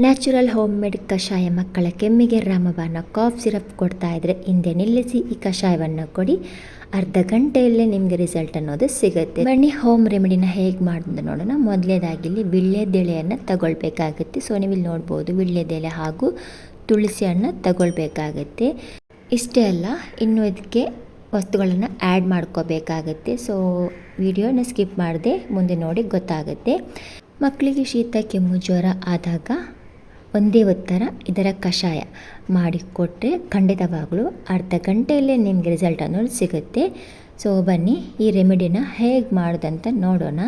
Natural home made ಕಷಾಯ ಮಕ್ಕಳ ಕೆಮ್ಮಿಗೆ ರಾಮಬಾಣ ಕಾಫ್ ಸಿರಪ್ ಕೊಡ್ತಾ ಇದ್ದರೆ ಹಿಂದೆ ನಿಲ್ಲಿಸಿ ಈ ಕಷಾಯವನ್ನು ಕೊಡಿ. ಅರ್ಧ ಗಂಟೆಯಲ್ಲೇ ನಿಮಗೆ ರಿಸಲ್ಟ್ ಅನ್ನೋದು ಸಿಗುತ್ತೆ. ಬನ್ನಿ ಹೋಮ್ ರೆಮಿಡಿನ ಹೇಗೆ ಮಾಡೋದು ನೋಡೋಣ. ಮೊದಲೇದಾಗಿ ಇಲ್ಲಿ ವೀಳ್ಯದೆಲೆಯನ್ನು ತಗೊಳ್ಬೇಕಾಗುತ್ತೆ. ಸೊ ನೀವು ಇಲ್ಲಿ ನೋಡ್ಬೋದು ವೀಳ್ಯದೆಲೆ ಹಾಗೂ ತುಳಸಿ ಹಣ್ಣು ತಗೊಳ್ಬೇಕಾಗತ್ತೆ. ಇಷ್ಟೇ ಅಲ್ಲ, ಇನ್ನು ಇದಕ್ಕೆ ವಸ್ತುಗಳನ್ನು ಆ್ಯಡ್ ಮಾಡ್ಕೋಬೇಕಾಗತ್ತೆ. ಸೊ ವಿಡಿಯೋನ ಸ್ಕಿಪ್ ಮಾಡದೆ ಮುಂದೆ ನೋಡಿ ಗೊತ್ತಾಗುತ್ತೆ. ಮಕ್ಕಳಿಗೆ ಶೀತ ಕೆಮ್ಮು ಜ್ವರ ಆದಾಗ ಒಂದೇ ಉತ್ತರ ಇದರ ಕಷಾಯ ಮಾಡಿಕೊಟ್ರೆ ಖಂಡಿತವಾಗಲೂ ಅರ್ಧ ಗಂಟೆಯಲ್ಲೇ ನಿಮಗೆ ರಿಸಲ್ಟ್ ಅನ್ನೋದು ಸಿಗುತ್ತೆ. ಸೊ ಬನ್ನಿ ಈ ರೆಮಿಡಿನ ಹೇಗೆ ಮಾಡೋದಂತ ನೋಡೋಣ.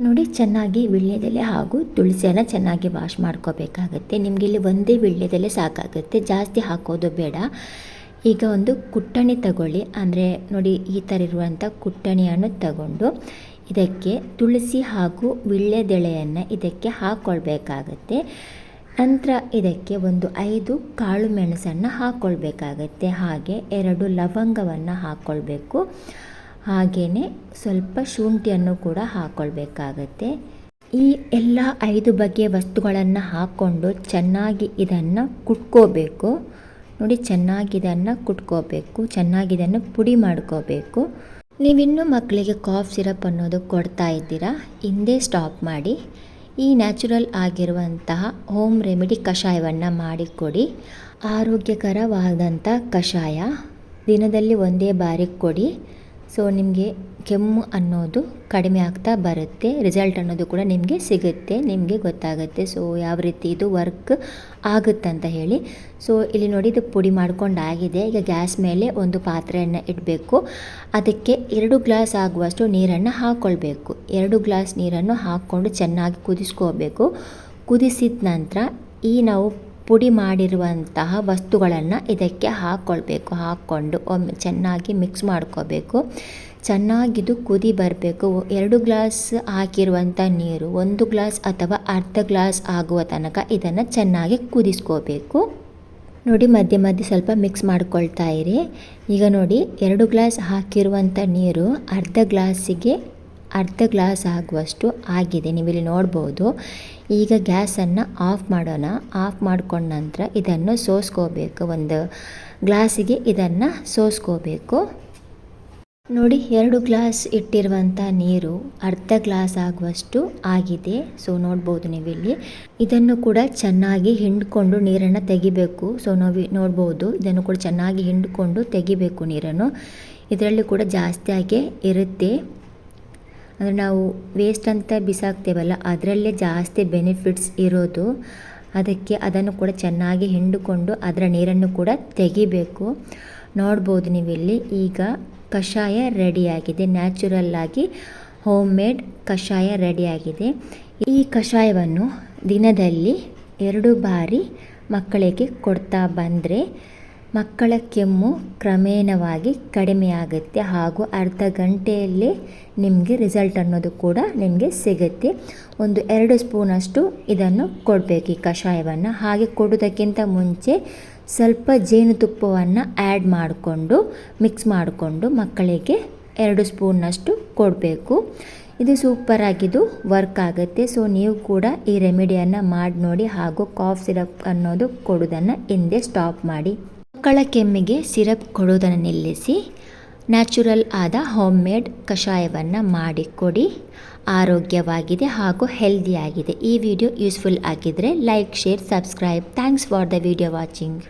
ನೋಡಿ, ಚೆನ್ನಾಗಿ ವೀಳ್ಯದೆಲೆ ಹಾಗೂ ತುಳಸಿಯನ್ನು ಚೆನ್ನಾಗಿ ವಾಶ್ ಮಾಡ್ಕೋಬೇಕಾಗತ್ತೆ. ನಿಮಗೆ ಇಲ್ಲಿ ಒಂದೇ ವೀಳ್ಯದೆಲೆ ಸಾಕಾಗುತ್ತೆ, ಜಾಸ್ತಿ ಹಾಕೋದು ಬೇಡ. ಈಗ ಒಂದು ಕುಟ್ಟಣಿ ತಗೊಳ್ಳಿ, ಅಂದರೆ ನೋಡಿ ಈ ಥರ ಇರುವಂಥ ಕುಟ್ಟಣಿಯನ್ನು ತಗೊಂಡು ಇದಕ್ಕೆ ತುಳಸಿ ಹಾಗೂ ವೀಳ್ಯದೆಲೆಯನ್ನು ಇದಕ್ಕೆ ಹಾಕ್ಕೊಳ್ಬೇಕಾಗತ್ತೆ. ನಂತರ ಇದಕ್ಕೆ ಒಂದು 5 ಕಾಳು ಮೆಣಸನ್ನು ಹಾಕ್ಕೊಳ್ಬೇಕಾಗತ್ತೆ. ಹಾಗೆ 2 ಲವಂಗವನ್ನು ಹಾಕ್ಕೊಳ್ಬೇಕು. ಹಾಗೆಯೇ ಸ್ವಲ್ಪ ಶುಂಠಿಯನ್ನು ಕೂಡ ಹಾಕ್ಕೊಳ್ಬೇಕಾಗತ್ತೆ. ಈ ಎಲ್ಲ 5 ಬಗೆಯ ವಸ್ತುಗಳನ್ನು ಹಾಕ್ಕೊಂಡು ಚೆನ್ನಾಗಿ ಇದನ್ನು ಕುಟ್ಕೋಬೇಕು. ನೋಡಿ, ಚೆನ್ನಾಗಿ ಇದನ್ನು ಕುಟ್ಕೋಬೇಕು, ಚೆನ್ನಾಗಿ ಇದನ್ನು ಪುಡಿ ಮಾಡ್ಕೋಬೇಕು. ನೀವಿನ್ನೂ ಮಕ್ಕಳಿಗೆ ಕಾಫ್ ಸಿರಪ್ ಅನ್ನೋದು ಕೊಡ್ತಾ ಇದ್ದೀರಾ, ಹಿಂದೆ ಸ್ಟಾಪ್ ಮಾಡಿ ಈ ನ್ಯಾಚುರಲ್ ಆಗಿರುವಂತಹ ಹೋಮ್ ರೆಮಿಡಿ ಕಷಾಯವನ್ನು ಮಾಡಿಕೊಡಿ. ಆರೋಗ್ಯಕರವಾದಂಥ ಕಷಾಯ ದಿನದಲ್ಲಿ ಒಂದೇ ಬಾರಿ ಕೊಡಿ. ಸೊ ನಿಮಗೆ ಕೆಮ್ಮು ಅನ್ನೋದು ಕಡಿಮೆ ಆಗ್ತಾ ಬರುತ್ತೆ, ರಿಸಲ್ಟ್ ಅನ್ನೋದು ಕೂಡ ನಿಮಗೆ ಸಿಗುತ್ತೆ, ನಿಮಗೆ ಗೊತ್ತಾಗುತ್ತೆ. ಸೊ ಯಾವ ರೀತಿ ಇದು ವರ್ಕ್ ಆಗುತ್ತಂತ ಹೇಳಿ. ಸೊ ಇಲ್ಲಿ ನೋಡಿ, ಇದು ಪುಡಿ ಮಾಡ್ಕೊಂಡಾಗಿದೆ. ಈಗ ಗ್ಯಾಸ್ ಮೇಲೆ ಒಂದು ಪಾತ್ರೆಯನ್ನು ಇಡಬೇಕು. ಅದಕ್ಕೆ 2 ಗ್ಲಾಸ್ ಆಗುವಷ್ಟು ನೀರನ್ನು ಹಾಕ್ಕೊಳ್ಬೇಕು. 2 ಗ್ಲಾಸ್ ನೀರನ್ನು ಹಾಕ್ಕೊಂಡು ಚೆನ್ನಾಗಿ ಕುದಿಸ್ಕೋಬೇಕು. ಕುದಿಸಿದ ನಂತರ ಈ ನಾವು ಪುಡಿ ಮಾಡಿರುವಂತಹ ವಸ್ತುಗಳನ್ನು ಇದಕ್ಕೆ ಹಾಕ್ಕೊಳ್ಬೇಕು. ಹಾಕ್ಕೊಂಡು ಒಮ್ಮೆ ಚೆನ್ನಾಗಿ ಮಿಕ್ಸ್ ಮಾಡ್ಕೋಬೇಕು. ಚೆನ್ನಾಗಿದು ಕುದಿ ಬರಬೇಕು. 2 ಗ್ಲಾಸ್ ಹಾಕಿರುವಂಥ ನೀರು 1 ಗ್ಲಾಸ್ ಅಥವಾ ಅರ್ಧ ಗ್ಲಾಸ್ ಆಗುವ ತನಕ ಇದನ್ನು ಚೆನ್ನಾಗಿ ಕುದಿಸ್ಕೋಬೇಕು. ನೋಡಿ, ಮಧ್ಯೆ ಮಧ್ಯೆ ಸ್ವಲ್ಪ ಮಿಕ್ಸ್ ಮಾಡ್ಕೊಳ್ತಾ ಇರಿ. ಈಗ ನೋಡಿ, 2 ಗ್ಲಾಸ್ ಹಾಕಿರುವಂಥ ನೀರು ಅರ್ಧ ಗ್ಲಾಸ್ ಆಗುವಷ್ಟು ಆಗಿದೆ, ನೀವಿಲ್ಲಿ ನೋಡ್ಬೋದು. ಈಗ ಗ್ಯಾಸನ್ನು ಆಫ್ ಮಾಡೋಣ. ಆಫ್ ಮಾಡ್ಕೊಂಡ ನಂತರ ಇದನ್ನು ಸೋಸ್ಕೋಬೇಕು. ಒಂದು ಗ್ಲಾಸಿಗೆ ಇದನ್ನು ಸೋಸ್ಕೋಬೇಕು. ನೋಡಿ, 2 ಗ್ಲಾಸ್ ಇಟ್ಟಿರುವಂಥ ನೀರು ಅರ್ಧ ಗ್ಲಾಸ್ ಆಗುವಷ್ಟು ಆಗಿದೆ. ಸೊ ನೋಡ್ಬೋದು ನೀವಿಲ್ಲಿ. ಇದನ್ನು ಕೂಡ ಚೆನ್ನಾಗಿ ಹಿಂಡ್ಕೊಂಡು ನೀರನ್ನು ತೆಗಿಬೇಕು. ಸೊ ನಾವು ನೋಡ್ಬೋದು, ಇದನ್ನು ಕೂಡ ಚೆನ್ನಾಗಿ ಹಿಂಡ್ಕೊಂಡು ತೆಗಿಬೇಕು ನೀರನ್ನು. ಇದರಲ್ಲಿ ಕೂಡ ಜಾಸ್ತಿಯಾಗಿ ಇರುತ್ತೆ, ಅಂದರೆ ನಾವು ವೇಸ್ಟ್ ಅಂತ ಬಿಸಾಕ್ತೇವಲ್ಲ, ಅದರಲ್ಲೇ ಜಾಸ್ತಿ ಬೆನಿಫಿಟ್ಸ್ ಇರೋದು. ಅದಕ್ಕೆ ಅದನ್ನು ಕೂಡ ಚೆನ್ನಾಗಿ ಹಿಂಡಿಕೊಂಡು ಅದರ ನೀರನ್ನು ಕೂಡ ತೆಗಿಬೇಕು. ನೋಡ್ಬೋದು ನೀವಿಲ್ಲಿ. ಈಗ ಕಷಾಯ ರೆಡಿಯಾಗಿದೆ. ನ್ಯಾಚುರಲ್ ಆಗಿ ಹೋಮ್ ಮೇಡ್ ಕಷಾಯ ರೆಡಿಯಾಗಿದೆ. ಈ ಕಷಾಯವನ್ನು ದಿನದಲ್ಲಿ 2 ಬಾರಿ ಮಕ್ಕಳಿಗೆ ಕೊಡ್ತಾ ಬಂದರೆ ಮಕ್ಕಳ ಕೆಮ್ಮು ಕ್ರಮೇಣವಾಗಿ ಕಡಿಮೆಯಾಗುತ್ತೆ ಹಾಗೂ ಅರ್ಧ ಗಂಟೆಯಲ್ಲೇ ನಿಮಗೆ ರಿಸಲ್ಟ್ ಅನ್ನೋದು ಕೂಡ ನಿಮಗೆ ಸಿಗುತ್ತೆ. ಒಂದು 2 ಸ್ಪೂನಷ್ಟು ಇದನ್ನು ಕೊಡಬೇಕು, ಈ ಕಷಾಯವನ್ನು. ಹಾಗೆ ಕೊಡೋದಕ್ಕಿಂತ ಮುಂಚೆ ಸ್ವಲ್ಪ ಜೇನುತುಪ್ಪವನ್ನು ಆ್ಯಡ್ ಮಾಡಿಕೊಂಡು ಮಿಕ್ಸ್ ಮಾಡಿಕೊಂಡು ಮಕ್ಕಳಿಗೆ 2 ಸ್ಪೂನ್ನಷ್ಟು ಕೊಡಬೇಕು. ಇದು ಸೂಪರಾಗಿದ್ದು ವರ್ಕ್ ಆಗುತ್ತೆ. ಸೊ ನೀವು ಕೂಡ ಈ ರೆಮಿಡಿಯನ್ನು ಮಾಡಿ ನೋಡಿ ಹಾಗೂ ಕಾಫ್ ಸಿರಪ್ ಅನ್ನೋದು ಕೊಡೋದನ್ನು ಹಿಂದೆ ಸ್ಟಾಪ್ ಮಾಡಿ. ಮಕ್ಕಳ ಕೆಮ್ಮಿಗೆ ಸಿರಪ್ ಕೊಡೋದನ್ನು ನಿಲ್ಲಿಸಿ ನ್ಯಾಚುರಲ್ ಆದ ಹೋಮ್ ಮೇಡ್ ಕಷಾಯವನ್ನು ಮಾಡಿಕೊಡಿ. ಆರೋಗ್ಯವಾಗಿದೆ ಹಾಗೂ ಹೆಲ್ದಿಯಾಗಿದೆ. ಈ ವಿಡಿಯೋ ಯೂಸ್ಫುಲ್ ಆಗಿದ್ದರೆ like, share, subscribe. Thanks for the video watching.